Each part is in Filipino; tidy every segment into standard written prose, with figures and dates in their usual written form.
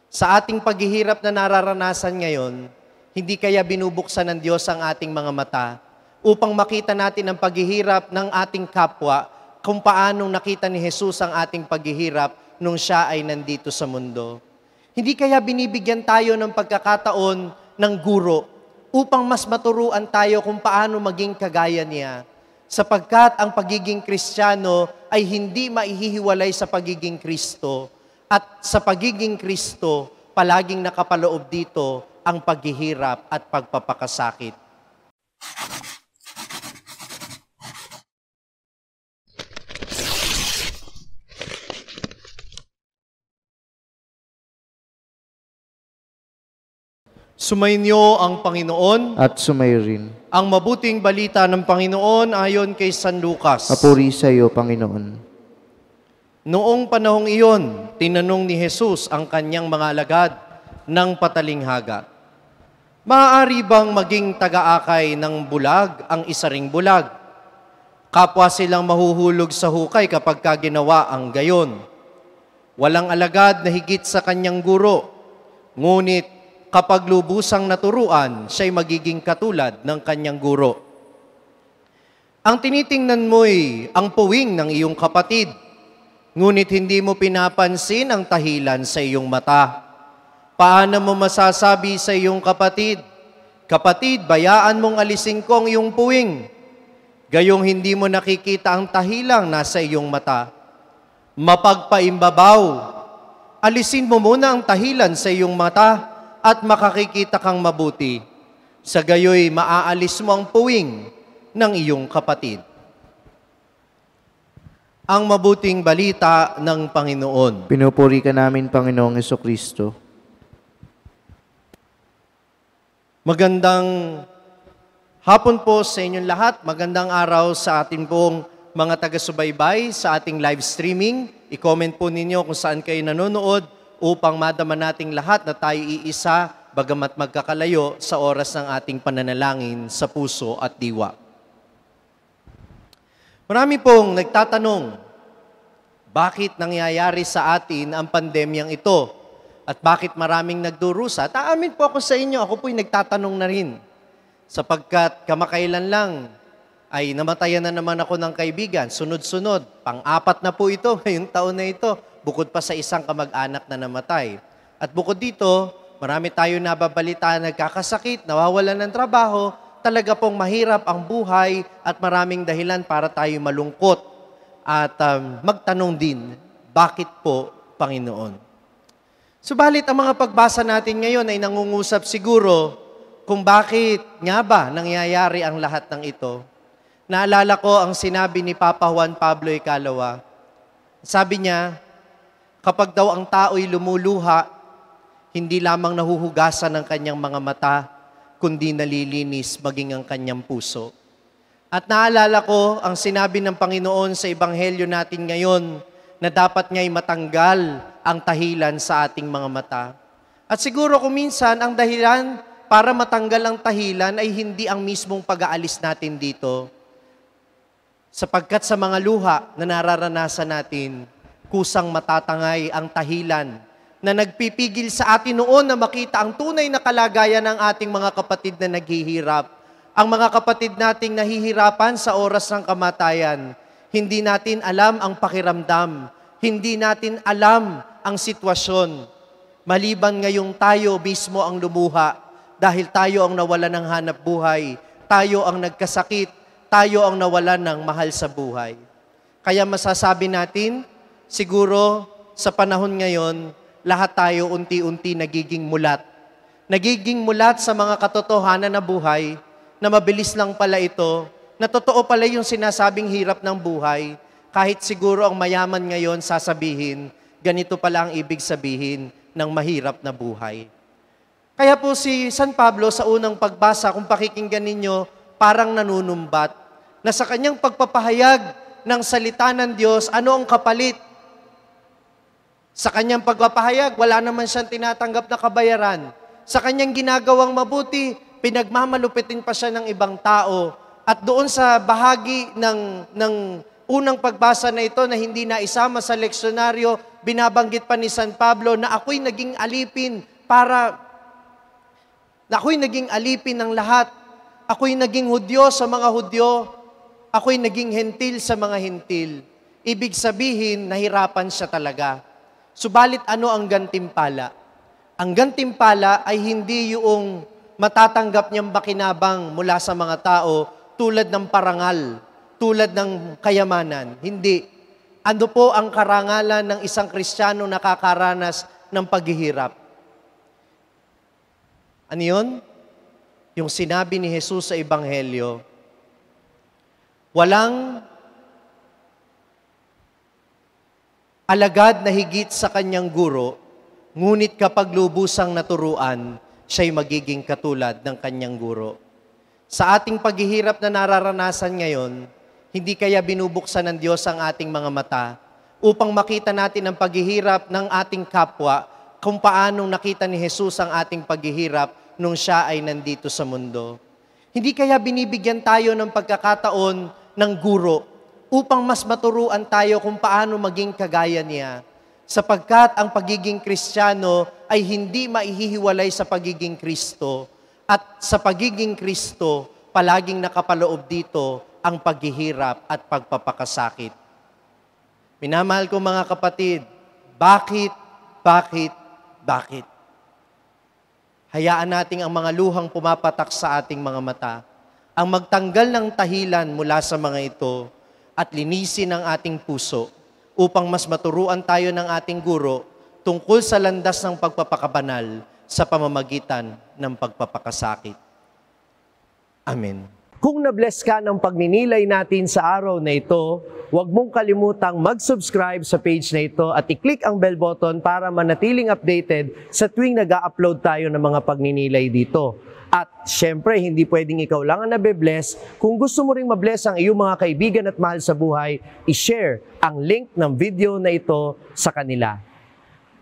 Sa ating paghihirap na nararanasan ngayon, hindi kaya binubuksan ng Diyos ang ating mga mata upang makita natin ang paghihirap ng ating kapwa kung paanong nakita ni Jesus ang ating paghihirap nung siya ay nandito sa mundo. Hindi kaya binibigyan tayo ng pagkakataon ng guro upang mas maturuan tayo kung paano maging kagaya niya, sapagkat ang pagiging Kristiyano ay hindi maihihiwalay sa pagiging Kristo, at sa pagiging Kristo, palaging nakapaloob dito ang paghihirap at pagpapakasakit. Sumainyo ang Panginoon at sumayo rin. Ang mabuting balita ng Panginoon ayon kay San Lucas. Papuri sa iyo, Panginoon. Noong panahong iyon, tinanong ni Jesus ang kanyang mga alagad ng patalinghaga, maaari bang maging taga-akay ng bulag ang isa ring bulag? Kapwa silang mahuhulog sa hukay kapag ginawa ang gayon. Walang alagad na higit sa kanyang guro, ngunit kapag lubusang naturuan, siya'y magiging katulad ng kanyang guro. Ang tinitingnan mo'y ang puwing ng iyong kapatid, ngunit hindi mo pinapansin ang tahilan sa iyong mata. Paano mo masasabi sa iyong kapatid, "Kapatid, bayaan mong alisin ko ang iyong puwing," gayong hindi mo nakikita ang tahilang nasa iyong mata? Mapagpaimbabaw, alisin mo muna ang tahilan sa iyong mata at makakikita kang mabuti. Sa gayoy, maaalis mo ang puwing ng iyong kapatid. Ang mabuting balita ng Panginoon. Pinupuri ka namin, Panginoong Jesucristo. Magandang hapon po sa inyong lahat. Magandang araw sa ating pong mga taga-subaybay sa ating live streaming. I-comment po ninyo kung saan kayo nanonood upang madama nating lahat na tayo iisa, bagamat magkakalayo sa oras ng ating pananalangin sa puso at diwa. Marami pong nagtatanong, bakit nangyayari sa atin ang pandemyang ito? At bakit maraming nagdurusa? Aamin po ako sa inyo, ako po'y nagtatanong na rin. Sapagkat kamakailan lang ay namatayan na naman ako ng kaibigan, sunod-sunod. Pang-apat na po ito, ngayong taon na ito. Bukod pa sa isang kamag-anak na namatay. At bukod dito, marami tayo nababalita, nagkakasakit, nawawalan ng trabaho, talaga pong mahirap ang buhay at maraming dahilan para tayo malungkot. At magtanong din, bakit po, Panginoon? Subalit ang mga pagbasa natin ngayon ay nangungusap siguro kung bakit nga ba nangyayari ang lahat ng ito. Naalala ko ang sinabi ni Papa Juan Pablo Icalawa. Sabi niya, kapag daw ang tao'y lumuluha, hindi lamang nahuhugasan ng kanyang mga mata, kundi nalilinis maging ang kanyang puso. At naalala ko ang sinabi ng Panginoon sa Ebanghelyo natin ngayon na dapat nga'y matanggal ang tahilan sa ating mga mata. At siguro kung minsan ang dahilan para matanggal ang tahilan ay hindi ang mismong pag-aalis natin dito. Sapagkat sa mga luha na nararanasan natin, kusang matatangay ang tahilan na nagpipigil sa atin noon na makita ang tunay na kalagayan ng ating mga kapatid na naghihirap. Ang mga kapatid nating nahihirapan sa oras ng kamatayan, hindi natin alam ang pakiramdam, hindi natin alam ang sitwasyon. Maliban ngayong tayo mismo ang lumuha dahil tayo ang nawalan ng hanap buhay, tayo ang nagkasakit, tayo ang nawalan ng mahal sa buhay. Kaya masasabi natin, siguro sa panahon ngayon, lahat tayo unti-unti nagiging mulat. Nagiging mulat sa mga katotohanan na buhay, na mabilis lang pala ito, na totoo pala yung sinasabing hirap ng buhay, kahit siguro ang mayaman ngayon sasabihin, ganito pala ang ibig sabihin ng mahirap na buhay. Kaya po si San Pablo sa unang pagbasa, kung pakikinggan ninyo, parang nanunumbat, na sa kanyang pagpapahayag ng salita ng Diyos, ano ang kapalit? Sa kanyang pagpapahayag, wala naman siyang tinatanggap na kabayaran. Sa kanyang ginagawang mabuti, pinagmamalupitin pa siya ng ibang tao. At doon sa bahagi ng unang pagbasa na ito na hindi na isama sa leksyonaryo, binabanggit pa ni San Pablo na ako'y naging alipin ng lahat. Ako'y naging Hudyo sa mga Hudyo. Ako'y naging Hentil sa mga Hentil. Ibig sabihin, nahirapan siya talaga. Subalit ano ang gantimpala? Ang gantimpala ay hindi yung matatanggap niyang bakinabang mula sa mga tao tulad ng parangal, tulad ng kayamanan. Hindi. Ano po ang karangalan ng isang Kristiyano nakakaranas ng paghihirap? Ano yun? Yung sinabi ni Jesus sa Ebanghelyo, walang alagad na higit sa kanyang guro, ngunit kapag lubusang naturuan, siya'y magiging katulad ng kanyang guro. Sa ating paghihirap na nararanasan ngayon, hindi kaya binubuksan ng Diyos ang ating mga mata upang makita natin ang paghihirap ng ating kapwa kung paanong nakita ni Jesus ang ating paghihirap nung siya ay nandito sa mundo. Hindi kaya binibigyan tayo ng pagkakataon ng guro upang mas maturuan tayo kung paano maging kagaya niya, sapagkat ang pagiging Kristiyano ay hindi maihihiwalay sa pagiging Kristo, at sa pagiging Kristo, palaging nakapaloob dito ang paghihirap at pagpapakasakit. Minamahal ko mga kapatid, bakit? Hayaan natin ang mga luhang pumapatak sa ating mga mata, ang magtanggal ng tahilan mula sa mga ito, at linisin ang ating puso upang mas maturuan tayo ng ating guro tungkol sa landas ng pagpapakabanal sa pamamagitan ng pagpapakasakit. Amen. Kung na-bless ka ng pagninilay natin sa araw na ito, huwag mong kalimutang mag-subscribe sa page na ito at i-click ang bell button para manatiling updated sa tuwing nag-upload tayo ng mga pagninilay dito. At syempre, hindi pwedeng ikaw lang ang nabe-bless. Kung gusto mo ring ma-bless ang iyong mga kaibigan at mahal sa buhay, i-share ang link ng video na ito sa kanila.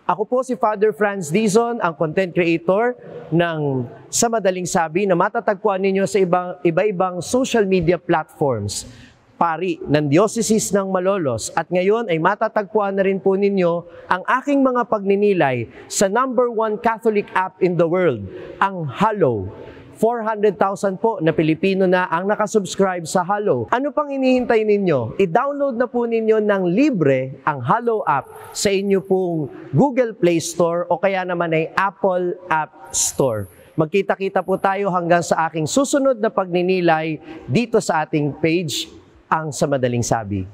Ako po si Father Franz Dizon, ang content creator ng Sa Madaling Sabi na matatagpuan ninyo sa iba-ibang social media platforms. Pari ng Diocese ng Malolos, at ngayon ay matatagpuan na rin po ninyo ang aking mga pagninilay sa #1 Catholic app in the world, ang Hallow. 400,000 po na Pilipino na ang nakasubscribe sa Hallow. Ano pang hinihintay ninyo? I-download na po ninyo ng libre ang Hallow app sa inyo pong Google Play Store o kaya naman ay Apple App Store. Magkita-kita po tayo hanggang sa aking susunod na pagninilay dito sa ating page, ang Sa Madaling Sabi.